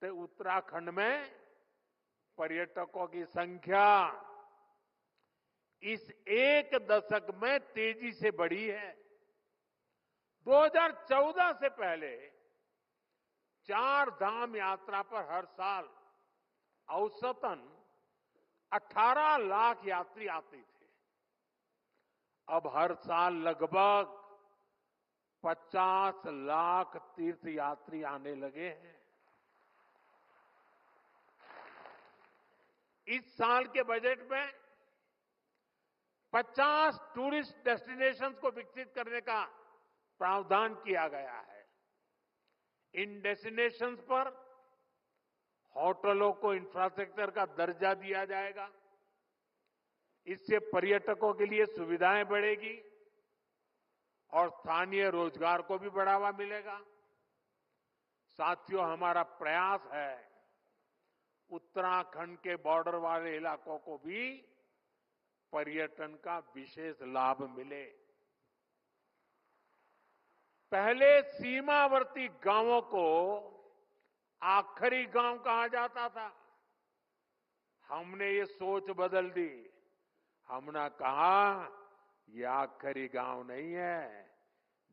तो उत्तराखंड में पर्यटकों की संख्या इस एक दशक में तेजी से बढ़ी है। 2014 से पहले 4 धाम यात्रा पर हर साल औसतन 18 लाख यात्री आते थे। अब हर साल लगभग 50 लाख तीर्थ यात्री आने लगे हैं। इस साल के बजट में 50 टूरिस्ट डेस्टिनेशंस को विकसित करने का प्रावधान किया गया है। इन डेस्टिनेशंस पर होटलों को इंफ्रास्ट्रक्चर का दर्जा दिया जाएगा। इससे पर्यटकों के लिए सुविधाएं बढ़ेगी और स्थानीय रोजगार को भी बढ़ावा मिलेगा। साथियों, हमारा प्रयास है उत्तराखंड के बॉर्डर वाले इलाकों को भी पर्यटन का विशेष लाभ मिले। पहले सीमावर्ती गांवों को आखिरी गांव कहा जाता था। हमने ये सोच बदल दी। हमने कहा ये आखिरी गांव नहीं है,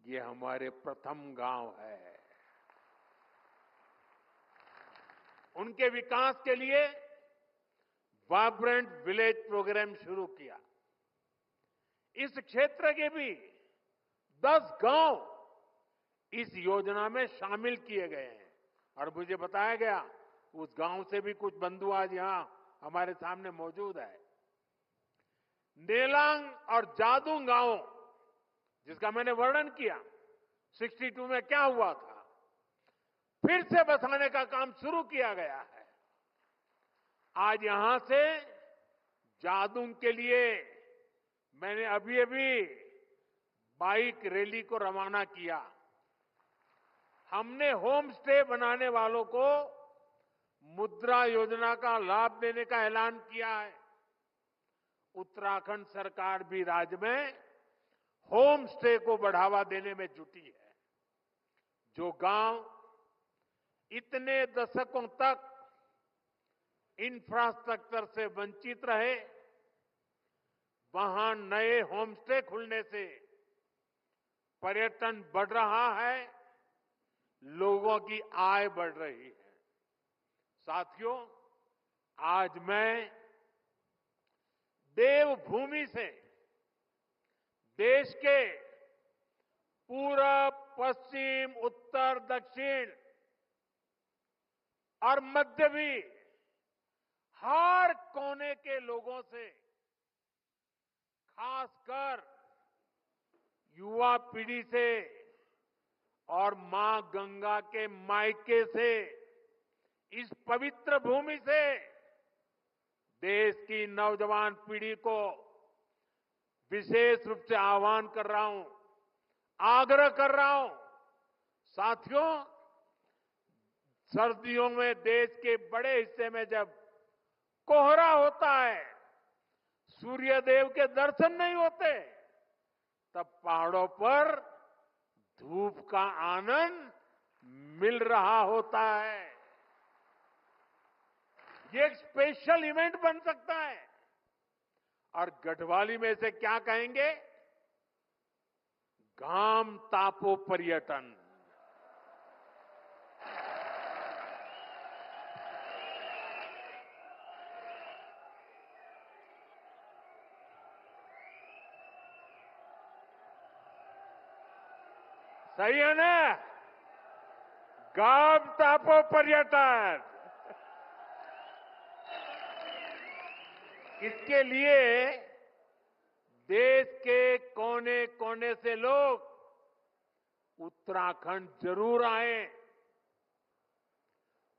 ये हमारे प्रथम गांव है। उनके विकास के लिए वाइब्रेंट विलेज प्रोग्राम शुरू किया। इस क्षेत्र के भी 10 गांव इस योजना में शामिल किए गए हैं और मुझे बताया गया उस गांव से भी कुछ बंधु आज यहां हमारे सामने मौजूद है। नेलांग और जादूंग गांव, जिसका मैंने वर्णन किया 62 में क्या हुआ था, फिर से बसाने का काम शुरू किया गया है। आज यहां से जादूंग के लिए मैंने अभी अभी बाइक रैली को रवाना किया। हमने होम स्टे बनाने वालों को मुद्रा योजना का लाभ देने का ऐलान किया है। उत्तराखंड सरकार भी राज्य में होम स्टे को बढ़ावा देने में जुटी है। जो गांव इतने दशकों तक इंफ्रास्ट्रक्चर से वंचित रहे, वहां नए होम स्टे खुलने से पर्यटन बढ़ रहा है, लोगों की आय बढ़ रही है। साथियों, आज मैं देवभूमि से देश के पूरब, पश्चिम, उत्तर, दक्षिण और मध्य भी हर कोने के लोगों से, खासकर युवा पीढ़ी से और मां गंगा के मायके से, इस पवित्र भूमि से देश की नौजवान पीढ़ी को विशेष रूप से आह्वान कर रहा हूं, आग्रह कर रहा हूं। साथियों, सर्दियों में देश के बड़े हिस्से में जब कोहरा होता है, सूर्यदेव के दर्शन नहीं होते, तब पहाड़ों पर धूप का आनंद मिल रहा होता है। ये एक स्पेशल इवेंट बन सकता है। और गढ़वाली में से क्या कहेंगे? घाम तापो पर्यटन। सही है ना? घाम तापो पर्यटन। इसके लिए देश के कोने कोने से लोग उत्तराखंड जरूर आए।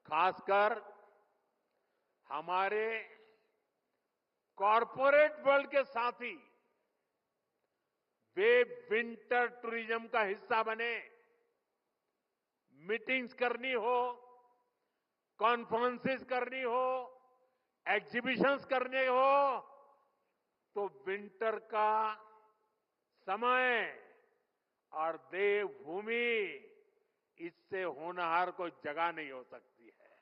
खासकर हमारे कॉरपोरेट वर्ल्ड के साथी, वे विंटर टूरिज्म का हिस्सा बने। मीटिंग्स करनी हो, कॉन्फ्रेंसेस करनी हो, एग्जीबिशंस करने हो, तो विंटर का समय और देवभूमि, इससे होनहार कोई जगह नहीं हो सकती है।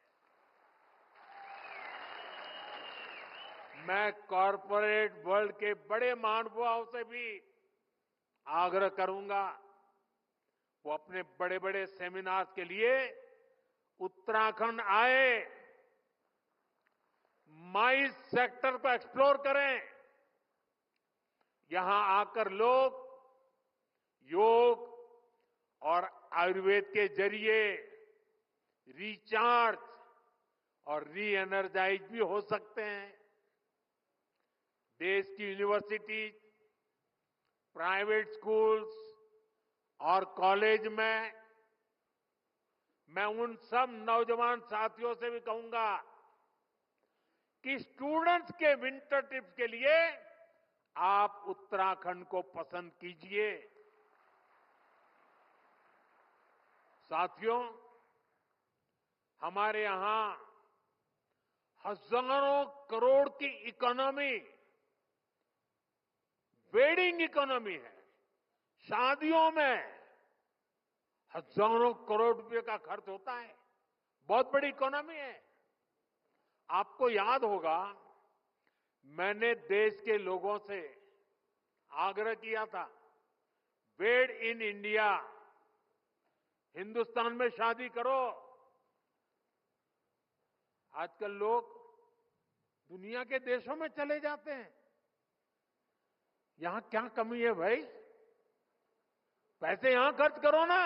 मैं कॉरपोरेट वर्ल्ड के बड़े महानुभावों से भी आग्रह करूंगा वो अपने बड़े बड़े सेमिनार्स के लिए उत्तराखंड आए, माइस सेक्टर को एक्सप्लोर करें। यहां आकर लोग योग और आयुर्वेद के जरिए रिचार्ज और री एनर्जाइज भी हो सकते हैं। देश की यूनिवर्सिटी, प्राइवेट स्कूल्स और कॉलेज में मैं उन सब नौजवान साथियों से भी कहूंगा कि स्टूडेंट्स के विंटर ट्रिप्स के लिए आप उत्तराखंड को पसंद कीजिए। साथियों, हमारे यहां हजारों करोड़ की इकोनॉमी, वेडिंग इकोनॉमी है। शादियों में हजारों करोड़ रुपए का खर्च होता है, बहुत बड़ी इकोनॉमी है। आपको याद होगा, मैंने देश के लोगों से आग्रह किया था, वेड इन इंडिया, हिंदुस्तान में शादी करो। आजकल लोग दुनिया के देशों में चले जाते हैं। यहां क्या कमी है भाई? पैसे यहां खर्च करो ना।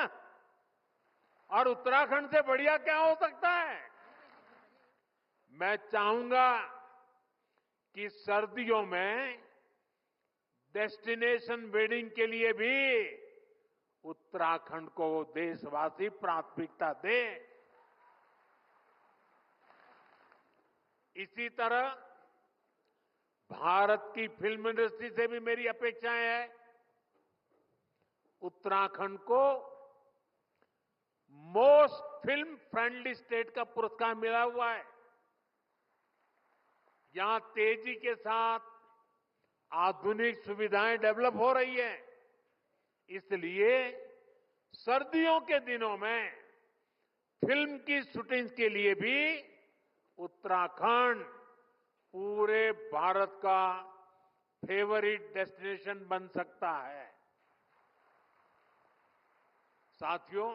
और उत्तराखंड से बढ़िया क्या हो सकता है? मैं चाहूंगा कि सर्दियों में डेस्टिनेशन वेडिंग के लिए भी उत्तराखंड को देशवासी प्राथमिकता दें। इसी तरह भारत की फिल्म इंडस्ट्री से भी मेरी अपेक्षाएं हैं। उत्तराखंड को मोस्ट फिल्म फ्रेंडली स्टेट का पुरस्कार मिला हुआ है। यहां तेजी के साथ आधुनिक सुविधाएं डेवलप हो रही है। इसलिए सर्दियों के दिनों में फिल्म की शूटिंग के लिए भी उत्तराखंड पूरे भारत का फेवरिट डेस्टिनेशन बन सकता है। साथियों,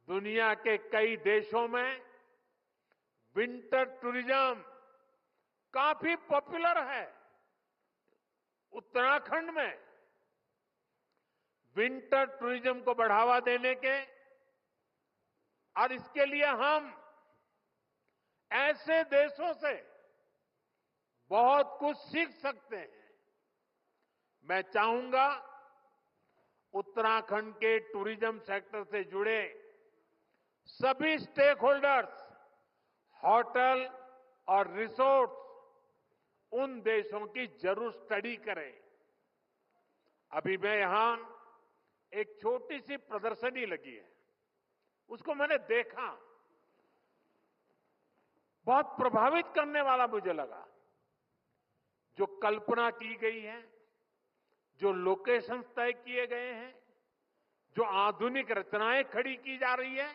दुनिया के कई देशों में विंटर टूरिज्म काफी पॉपुलर है। उत्तराखंड में विंटर टूरिज्म को बढ़ावा देने के और इसके लिए हम ऐसे देशों से बहुत कुछ सीख सकते हैं। मैं चाहूंगा उत्तराखंड के टूरिज्म सेक्टर से जुड़े सभी स्टेक होल्डर्स, होटल और रिसोर्ट उन देशों की जरूर स्टडी करें। अभी मैं यहां एक छोटी सी प्रदर्शनी लगी है, उसको मैंने देखा, बहुत प्रभावित करने वाला मुझे लगा। जो कल्पना की गई है, जो लोकेशन तय किए गए हैं, जो आधुनिक रचनाएं खड़ी की जा रही है,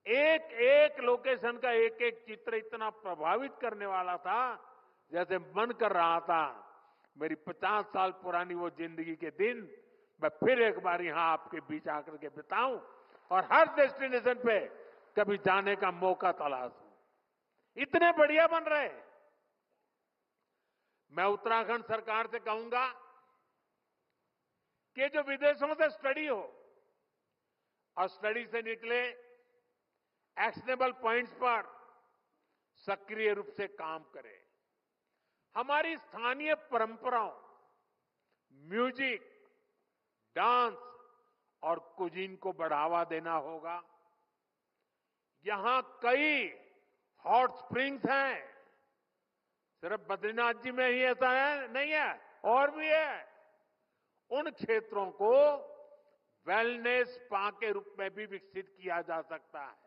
एक एक लोकेशन का एक एक चित्र इतना प्रभावित करने वाला था, जैसे मन कर रहा था मेरी 50 साल पुरानी वो जिंदगी के दिन मैं फिर एक बार यहां आपके बीच आकर के बिताऊं और हर डेस्टिनेशन पे कभी जाने का मौका तलाशूं। इतने बढ़िया बन रहे। मैं उत्तराखंड सरकार से कहूंगा कि जो विदेशों से स्टडी हो और स्टडी से निकले एक्शनेबल पॉइंट्स पर सक्रिय रूप से काम करें। हमारी स्थानीय परंपराओं, म्यूजिक, डांस और कुजीन को बढ़ावा देना होगा। यहां कई हॉट स्प्रिंग्स हैं। सिर्फ बद्रीनाथ जी में ही ऐसा है नहीं है, और भी है। उन क्षेत्रों को वेलनेस स्पा के रूप में भी विकसित किया जा सकता है।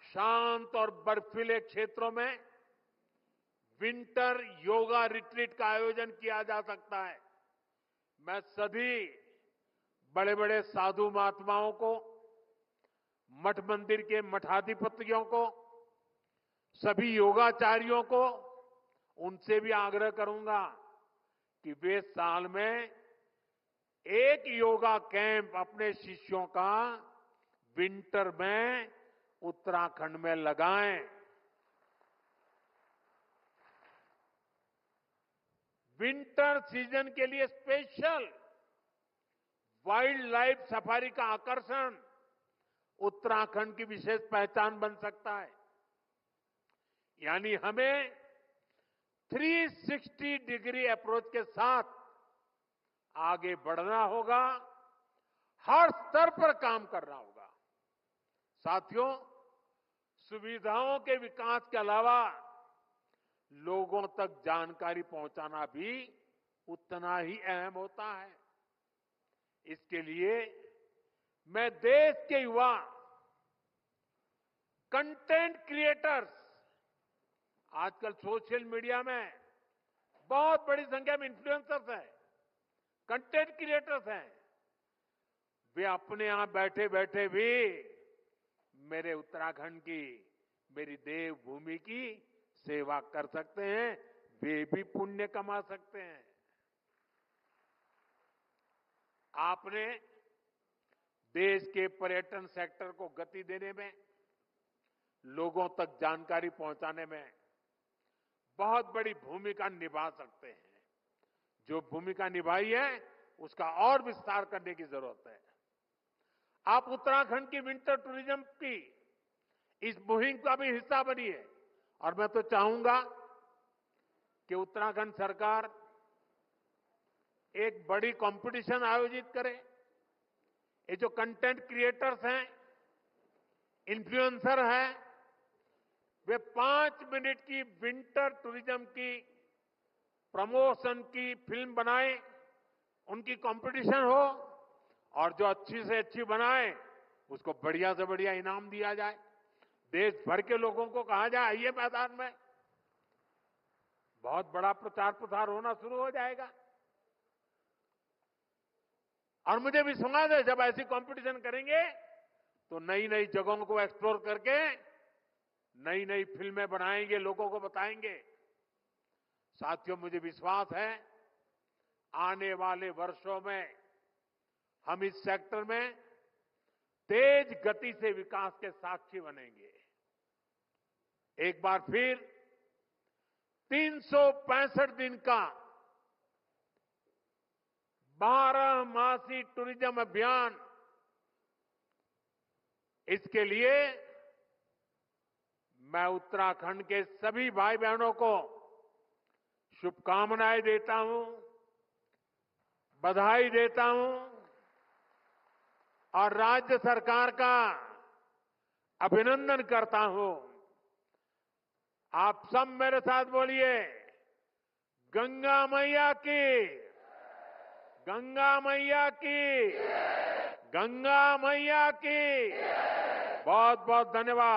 शांत और बर्फीले क्षेत्रों में विंटर योगा रिट्रीट का आयोजन किया जा सकता है। मैं सभी बड़े बड़े साधु महात्माओं को, मठ मंदिर के मठाधिपतियों को, सभी योगाचार्यों को उनसे भी आग्रह करूंगा कि वे साल में एक योगा कैंप अपने शिष्यों का विंटर में उत्तराखंड में लगाएं। विंटर सीजन के लिए स्पेशल वाइल्ड लाइफ सफारी का आकर्षण उत्तराखंड की विशेष पहचान बन सकता है। यानी हमें 360 डिग्री अप्रोच के साथ आगे बढ़ना होगा, हर स्तर पर काम करना होगा। साथियों, सुविधाओं के विकास के अलावा लोगों तक जानकारी पहुंचाना भी उतना ही अहम होता है। इसके लिए मैं देश के युवा कंटेंट क्रिएटर्स, आजकल सोशल मीडिया में बहुत बड़ी संख्या में इन्फ्लुएंसर्स हैं, कंटेंट क्रिएटर्स हैं, वे अपने यहां बैठे बैठे भी मेरे उत्तराखंड की, मेरी देवभूमि की सेवा कर सकते हैं, वे भी पुण्य कमा सकते हैं। आपने देश के पर्यटन सेक्टर को गति देने में, लोगों तक जानकारी पहुंचाने में बहुत बड़ी भूमिका निभा सकते हैं। जो भूमिका निभाई है उसका और विस्तार करने की जरूरत है। आप उत्तराखंड की विंटर टूरिज्म की इस मुहिम का भी हिस्सा बनिए और मैं तो चाहूंगा कि उत्तराखंड सरकार एक बड़ी कंपटीशन आयोजित करे। ये जो कंटेंट क्रिएटर्स हैं, इन्फ्लुएंसर हैं, वे 5 मिनट की विंटर टूरिज्म की प्रमोशन की फिल्म बनाएं, उनकी कंपटीशन हो और जो अच्छी से अच्छी बनाए उसको बढ़िया से बढ़िया इनाम दिया जाए। देश भर के लोगों को कहा जाए आइए मैदान में, बहुत बड़ा प्रचार प्रसार होना शुरू हो जाएगा। और मुझे विश्वास है जब ऐसी कंपटीशन करेंगे तो नई नई जगहों को एक्सप्लोर करके नई नई फिल्में बनाएंगे, लोगों को बताएंगे। साथियों, मुझे विश्वास है आने वाले वर्षों में हम इस सेक्टर में तेज गति से विकास के साक्षी बनेंगे। एक बार फिर 365 दिन का 12 मासी टूरिज्म अभियान, इसके लिए मैं उत्तराखंड के सभी भाई बहनों को शुभकामनाएं देता हूं, बधाई देता हूं और राज्य सरकार का अभिनंदन करता हूं। आप सब मेरे साथ बोलिए, गंगा मैया की, गंगा मैया की, गंगा मैया की। बहुत बहुत धन्यवाद।